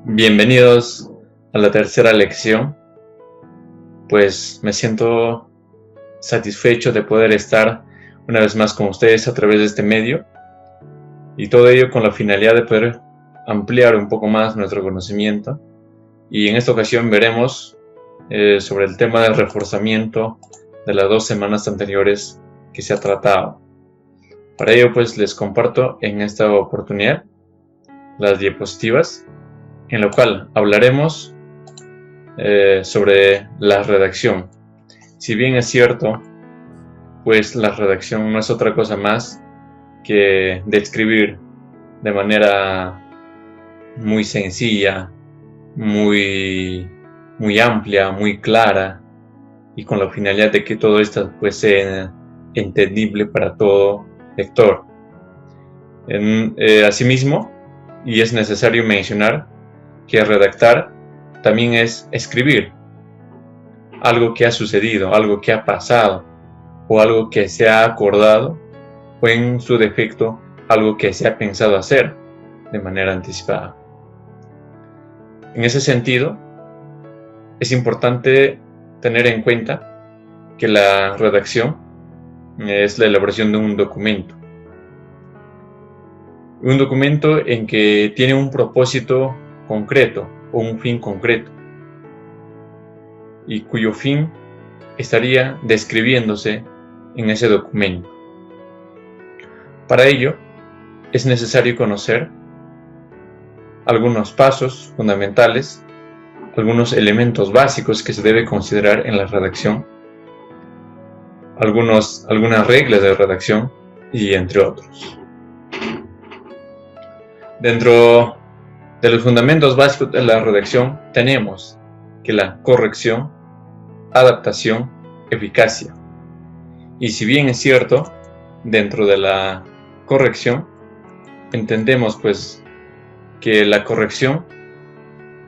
Bienvenidos a la tercera lección. Pues me siento satisfecho de poder estar una vez más con ustedes a través de este medio, y todo ello con la finalidad de poder ampliar un poco más nuestro conocimiento. Y en esta ocasión veremos sobre el tema del reforzamiento de las 2 semanas anteriores que se ha tratado. Para ello pues les comparto en esta oportunidad las diapositivas, en lo cual hablaremos sobre la redacción. Si bien es cierto, pues la redacción no es otra cosa más que describir de manera muy sencilla, muy amplia, muy clara, y con la finalidad de que todo esto pues sea entendible para todo lector. Asimismo, y es necesario mencionar que redactar también es escribir algo que ha sucedido, algo que ha pasado, o algo que se ha acordado, o en su defecto, algo que se ha pensado hacer de manera anticipada. En ese sentido, es importante tener en cuenta que la redacción es la elaboración de un documento. Un documento en que tiene un propósito concreto o un fin concreto, y cuyo fin estaría describiéndose en ese documento. Para ello, es necesario conocer algunos pasos fundamentales, algunos elementos básicos que se debe considerar en la redacción, algunas reglas de redacción, y entre otros. Dentro de los fundamentos básicos de la redacción tenemos que la corrección, adaptación, eficacia. Y si bien es cierto, dentro de la corrección entendemos pues que la corrección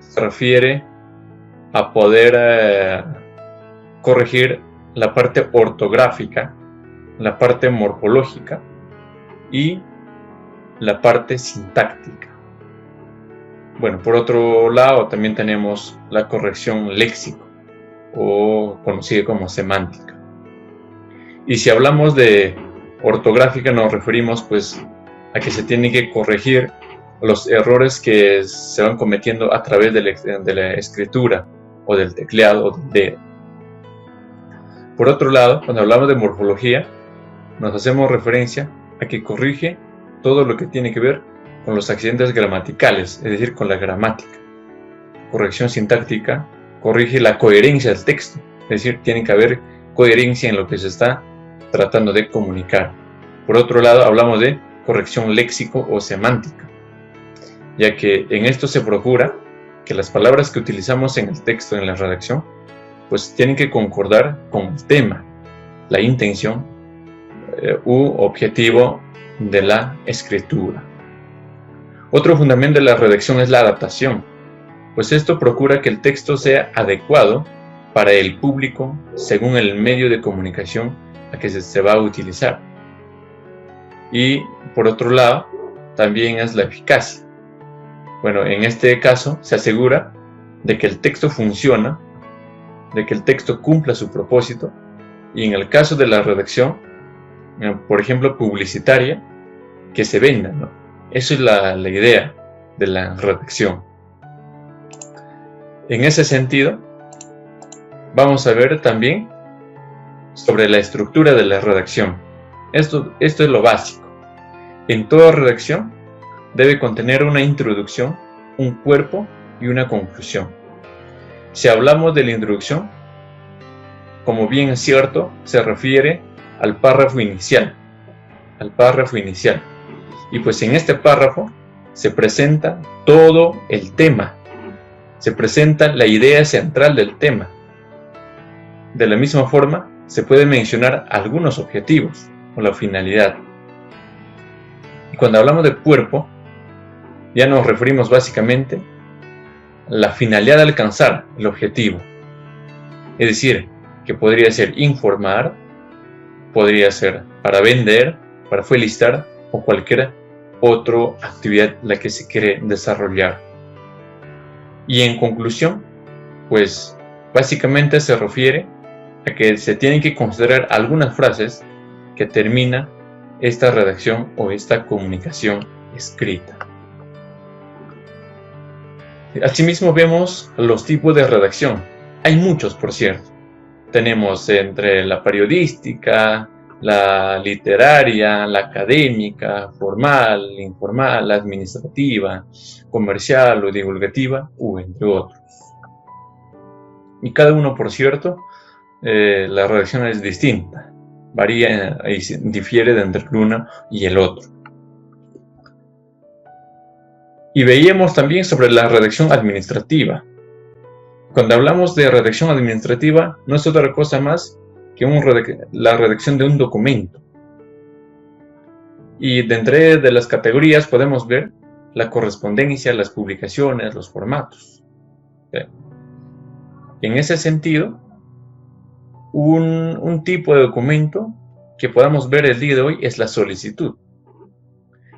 se refiere a poder corregir la parte ortográfica, la parte morfológica y la parte sintáctica. Bueno, por otro lado también tenemos la corrección léxico, o conocida como semántica. Y si hablamos de ortográfica, nos referimos pues a que se tiene que corregir los errores que se van cometiendo a través de la escritura, o del tecleado, o del dedo. Por otro lado, cuando hablamos de morfología, nos hacemos referencia a que corrige todo lo que tiene que ver con los accidentes gramaticales, es decir, con la gramática. Corrección sintáctica corrige la coherencia del texto, es decir, tiene que haber coherencia en lo que se está tratando de comunicar. Por otro lado, hablamos de corrección léxico o semántica, ya que en esto se procura que las palabras que utilizamos en el texto, en la redacción, pues tienen que concordar con el tema, la intención u objetivo de la escritura. Otro fundamento de la redacción es la adaptación, pues esto procura que el texto sea adecuado para el público según el medio de comunicación a que se va a utilizar. Y por otro lado, también es la eficacia. Bueno, en este caso se asegura de que el texto funciona, de que el texto cumpla su propósito, y en el caso de la redacción, por ejemplo, publicitaria, que se venda, ¿no? Eso es la idea de la redacción. En ese sentido, vamos a ver también sobre la estructura de la redacción. Esto es lo básico. En toda redacción debe contener una introducción, un cuerpo y una conclusión. Si hablamos de la introducción, como bien es cierto, se refiere al párrafo inicial. Y pues en este párrafo se presenta todo el tema, se presenta la idea central del tema. De la misma forma, se pueden mencionar algunos objetivos o la finalidad. Y cuando hablamos de cuerpo, ya nos referimos básicamente a la finalidad de alcanzar el objetivo. Es decir, que podría ser informar, podría ser para vender, para felicitar, o cualquier otra actividad la que se quiere desarrollar. Y en conclusión, pues básicamente se refiere a que se tienen que considerar algunas frases que termina esta redacción o esta comunicación escrita. Asimismo vemos los tipos de redacción. Hay muchos, por cierto. Tenemos entre la periodística, la literaria, la académica, formal, informal, la administrativa, comercial o divulgativa, entre otros. Y cada uno, por cierto, la redacción es distinta, varía y difiere entre el uno y el otro. Y veíamos también sobre la redacción administrativa. Cuando hablamos de redacción administrativa, no es otra cosa más que la redacción de un documento. Y dentro de las categorías podemos ver la correspondencia, las publicaciones, los formatos. En ese sentido, un tipo de documento que podamos ver el día de hoy es la solicitud.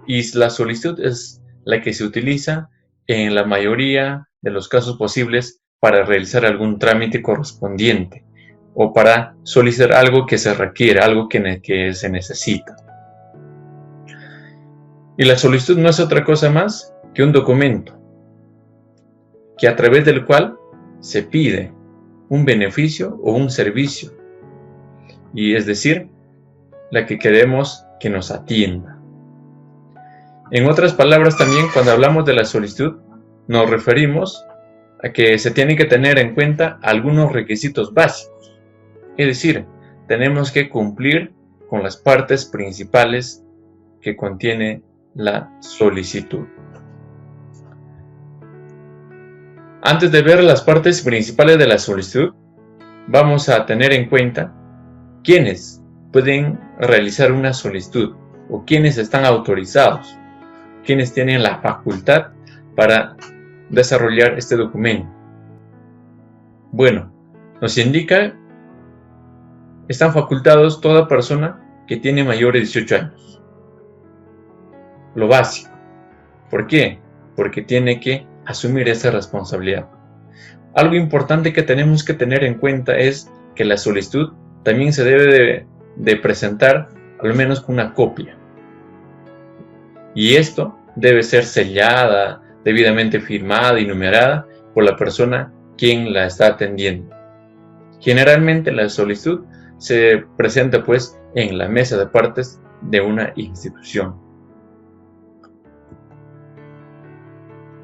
Y la solicitud es la que se utiliza en la mayoría de los casos posibles para realizar algún trámite correspondiente o para solicitar algo que se requiere, algo que se necesita. Y la solicitud no es otra cosa más que un documento que a través del cual se pide un beneficio o un servicio, y es decir, la que queremos que nos atienda. En otras palabras, también cuando hablamos de la solicitud, nos referimos a que se tienen que tener en cuenta algunos requisitos básicos. Es decir, tenemos que cumplir con las partes principales que contiene la solicitud. Antes de ver las partes principales de la solicitud, vamos a tener en cuenta quiénes pueden realizar una solicitud o quiénes están autorizados, quiénes tienen la facultad para desarrollar este documento. Bueno, nos indica están facultados toda persona que tiene mayor de 18 años. Lo básico. ¿Por qué? Porque tiene que asumir esa responsabilidad. Algo importante que tenemos que tener en cuenta es que la solicitud también se debe de presentar al menos con una copia. Y esto debe ser sellada, debidamente firmada y numerada por la persona quien la está atendiendo. Generalmente la solicitud se presenta pues en la mesa de partes de una institución.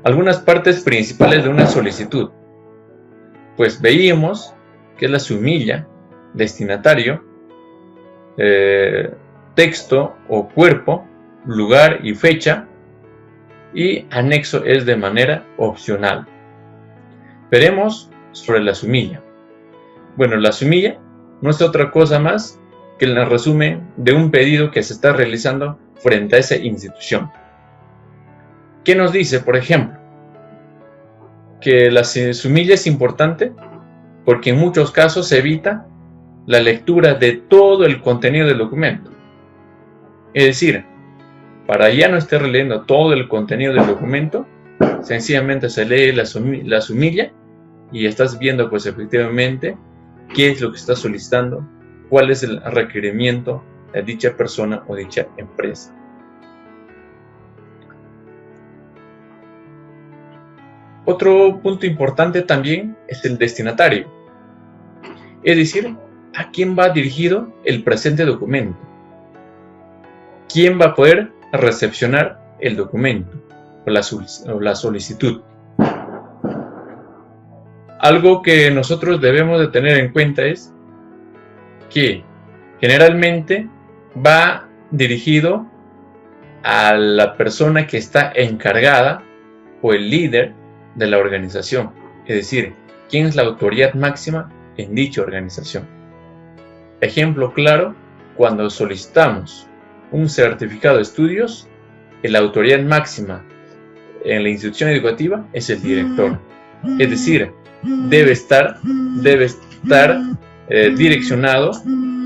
Algunas partes principales de una solicitud. Pues veíamos que es la sumilla, destinatario, texto o cuerpo, lugar y fecha, y anexo es de manera opcional. Veremos sobre la sumilla. Bueno, la sumilla no es otra cosa más que el resumen de un pedido que se está realizando frente a esa institución. ¿Qué nos dice, por ejemplo? Que la sumilla es importante porque en muchos casos se evita la lectura de todo el contenido del documento. Es decir, para ya no estar leyendo todo el contenido del documento, sencillamente se lee la sumilla y estás viendo pues efectivamente qué es lo que está solicitando, cuál es el requerimiento de dicha persona o dicha empresa. Otro punto importante también es el destinatario, es decir, a quién va dirigido el presente documento, quién va a poder recepcionar el documento o la solicitud. Algo que nosotros debemos de tener en cuenta es que generalmente va dirigido a la persona que está encargada o el líder de la organización, es decir, quién es la autoridad máxima en dicha organización. Ejemplo claro, cuando solicitamos un certificado de estudios, la autoridad máxima en la institución educativa es el director, es decir, debe estar direccionado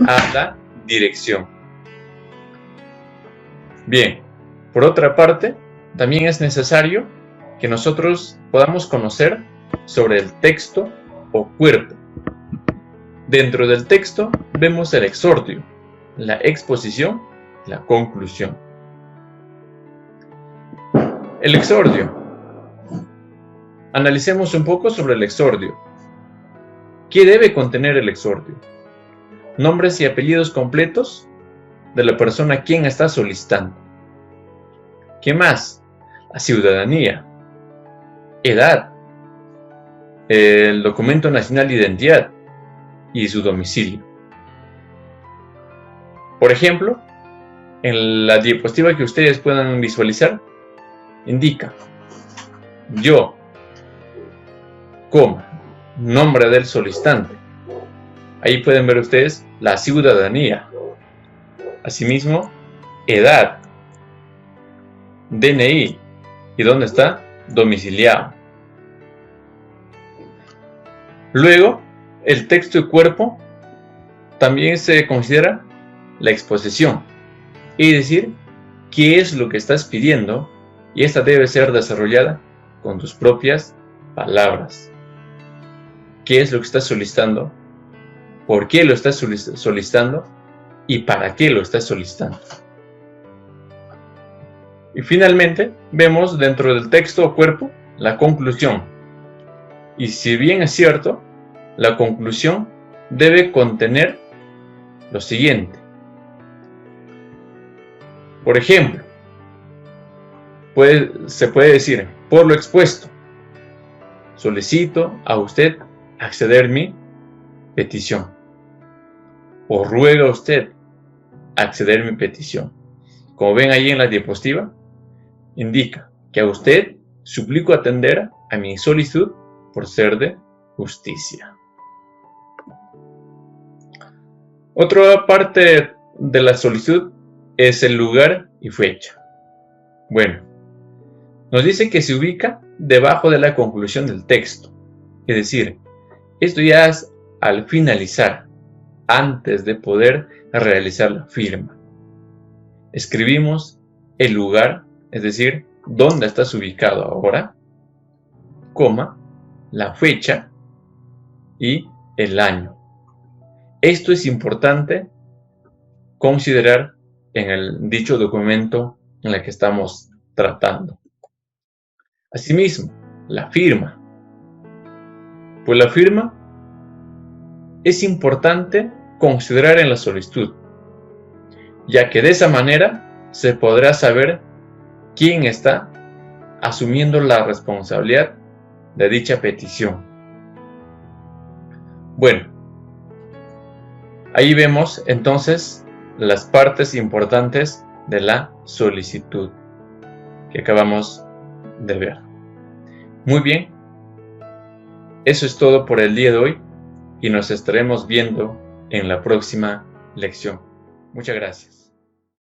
a la dirección. Bien, por otra parte, también es necesario que nosotros podamos conocer sobre el texto o cuerpo. Dentro del texto vemos el exordio, la exposición, la conclusión. El exordio. Analicemos un poco sobre el exordio. ¿Qué debe contener el exordio? Nombres y apellidos completos de la persona a quien está solicitando. ¿Qué más? La ciudadanía, edad, el documento nacional de identidad y su domicilio. Por ejemplo, en la diapositiva que ustedes puedan visualizar, indica yo, nombre del solicitante. Ahí pueden ver ustedes la ciudadanía. Asimismo, edad, DNI y dónde está domiciliado. Luego, el texto y cuerpo también se considera la exposición, es decir, qué es lo que estás pidiendo, y esta debe ser desarrollada con tus propias palabras. ¿Qué es lo que estás solicitando? ¿Por qué lo estás solicitando? ¿Y para qué lo estás solicitando? Y finalmente, vemos dentro del texto o cuerpo la conclusión. Y si bien es cierto, la conclusión debe contener lo siguiente. Por ejemplo, se puede decir, por lo expuesto, solicito a usted acceder mi petición. O ruega a usted acceder mi petición. Como ven ahí en la diapositiva, indica que a usted suplico atender a mi solicitud por ser de justicia. Otra parte de la solicitud es el lugar y fecha. Bueno, nos dice que se ubica debajo de la conclusión del texto. Es decir, esto ya es al finalizar, antes de poder realizar la firma. Escribimos el lugar, es decir, dónde estás ubicado ahora, coma, la fecha y el año. Esto es importante considerar en el dicho documento en el que estamos tratando. Asimismo, la firma. Pues la firma es importante considerar en la solicitud, ya que de esa manera se podrá saber quién está asumiendo la responsabilidad de dicha petición. Bueno, ahí vemos entonces las partes importantes de la solicitud que acabamos de ver. Muy bien, eso es todo por el día de hoy y nos estaremos viendo en la próxima lección. Muchas gracias.